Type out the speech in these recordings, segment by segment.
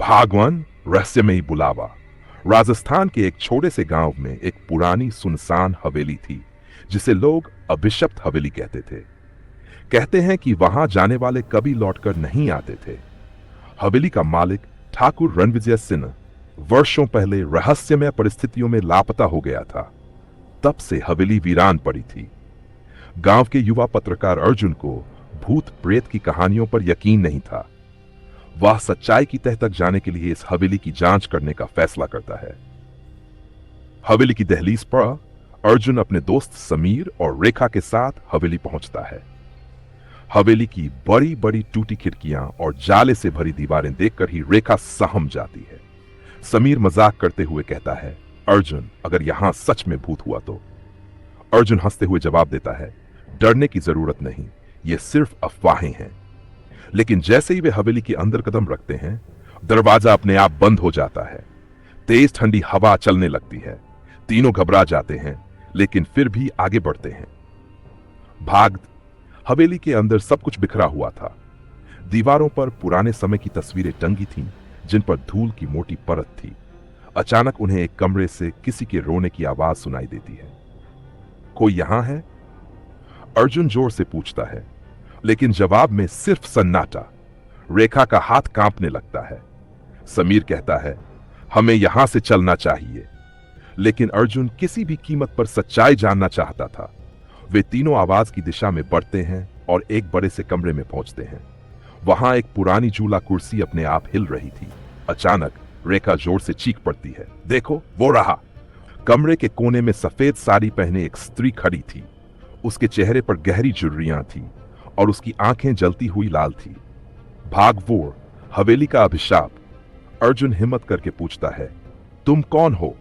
भागवन रहस्यमयी बुलावा। राजस्थान के एक छोटे से गांव में एक पुरानी सुनसान हवेली थी जिसे लोग अभिशप्त हवेली कहते थे। कहते हैं कि वहां जाने वाले कभी लौटकर नहीं आते थे। हवेली का मालिक ठाकुर रणविजय सिंह वर्षों पहले रहस्यमय परिस्थितियों में लापता हो गया था। तब से हवेली वीरान पड़ी थी। गांव के युवा पत्रकार अर्जुन को भूत प्रेत की कहानियों पर यकीन नहीं था। वह सच्चाई की तह तक जाने के लिए इस हवेली की जांच करने का फैसला करता है। हवेली की दहलीज पर अर्जुन अपने दोस्त समीर और रेखा के साथ हवेली पहुंचता है। हवेली की बड़ी बड़ी टूटी खिड़कियां और जाले से भरी दीवारें देखकर ही रेखा सहम जाती है। समीर मजाक करते हुए कहता है, अर्जुन, अगर यहां सच में भूत हुआ तो? अर्जुन हंसते हुए जवाब देता है, डरने की जरूरत नहीं, ये सिर्फ अफवाहें हैं। लेकिन जैसे ही वे हवेली के अंदर कदम रखते हैं, दरवाजा अपने आप बंद हो जाता है। तेज ठंडी हवा चलने लगती है। तीनों घबरा जाते हैं, लेकिन फिर भी आगे बढ़ते हैं। हवेली के अंदर सब कुछ बिखरा हुआ था। दीवारों पर पुराने समय की तस्वीरें टंगी थीं, जिन पर धूल की मोटी परत थी। अचानक उन्हें एक कमरे से किसी के रोने की आवाज सुनाई देती है। कोई यहां है? अर्जुन जोर से पूछता है, लेकिन जवाब में सिर्फ सन्नाटा। रेखा का हाथ कांपने लगता है। समीर कहता है, हमें यहां से चलना चाहिए। लेकिन अर्जुन किसी भी कीमत पर सच्चाई जानना चाहता था। वे तीनों आवाज की दिशा में बढ़ते हैं और एक बड़े से कमरे में पहुंचते हैं। वहां एक पुरानी झूला कुर्सी अपने आप हिल रही थी। अचानक रेखा जोर से चीख पड़ती है, देखो, वो रहा। कमरे के कोने में सफेद साड़ी पहने एक स्त्री खड़ी थी। उसके चेहरे पर गहरी झुर्रियां थी और उसकी आंखें जलती हुई लाल थी। भागवोर, हवेली का अभिशाप। अर्जुन हिम्मत करके पूछता है, तुम कौन हो?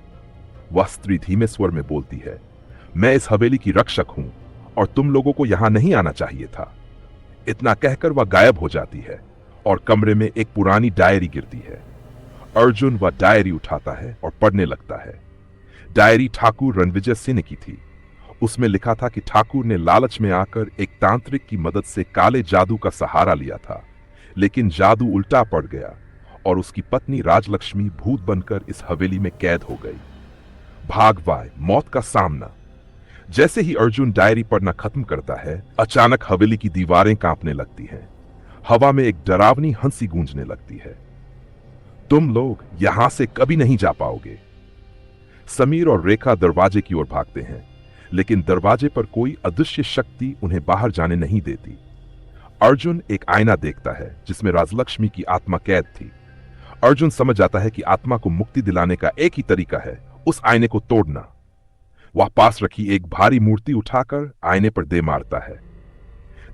वह स्त्री धीमे स्वर में बोलती है, मैं इस हवेली की रक्षक हूं और तुम लोगों को यहां नहीं आना चाहिए था। इतना कहकर वह गायब हो जाती है और कमरे में एक पुरानी डायरी गिरती है। अर्जुन वह डायरी उठाता है और पढ़ने लगता है। डायरी ठाकुर रणविजय सिंह की थी। उसमें लिखा था कि ठाकुर ने लालच में आकर एक तांत्रिक की मदद से काले जादू का सहारा लिया था, लेकिन जादू उल्टा पड़ गया और उसकी पत्नी राजलक्ष्मी भूत बनकर इस हवेली में कैद हो गई। भागवाय, मौत का सामना। जैसे ही अर्जुन डायरी पढ़ना खत्म करता है, अचानक हवेली की दीवारें कांपने लगती हैं। हवा में एक डरावनी हंसी गूंजने लगती है, तुम लोग यहां से कभी नहीं जा पाओगे। समीर और रेखा दरवाजे की ओर भागते हैं, लेकिन दरवाजे पर कोई अदृश्य शक्ति उन्हें बाहर जाने नहीं देती। अर्जुन एक आईना देखता है जिसमें राजलक्ष्मी की आत्मा कैद थी। अर्जुन समझ जाता है कि आत्मा को मुक्ति दिलाने का एक ही तरीका है, उस आईने को तोड़ना। वह पास रखी एक भारी मूर्ति उठाकर आईने पर दे मारता है।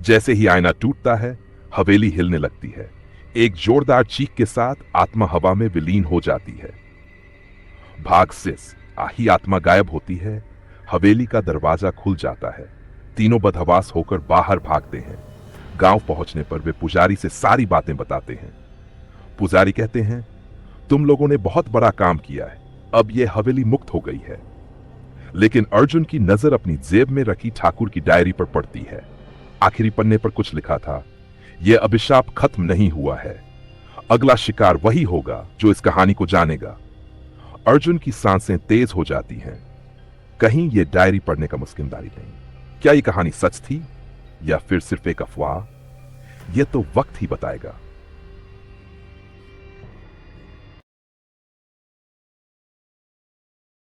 जैसे ही आईना टूटता है, हवेली हिलने लगती है। एक जोरदार चीख के साथ आत्मा हवा में विलीन हो जाती है। भाग सिस, आही आत्मा गायब होती है। हवेली का दरवाजा खुल जाता है। तीनों बदहवास होकर बाहर भागते हैं। गांव पहुंचने पर वे पुजारी से सारी बातें बताते हैं। पुजारी कहते हैं, तुम लोगों ने बहुत बड़ा काम किया है, अब यह हवेली मुक्त हो गई है। लेकिन अर्जुन की नजर अपनी जेब में रखी ठाकुर की डायरी पर पड़ती है। आखिरी पन्ने पर कुछ लिखा था, यह अभिशाप खत्म नहीं हुआ है। अगला शिकार वही होगा जो इस कहानी को जानेगा। अर्जुन की सांसें तेज हो जाती हैं। कहीं यह डायरी पढ़ने का मुस्किनदारी नहीं। क्या यह कहानी सच थी या फिर सिर्फ एक अफवाह? यह तो वक्त ही बताएगा।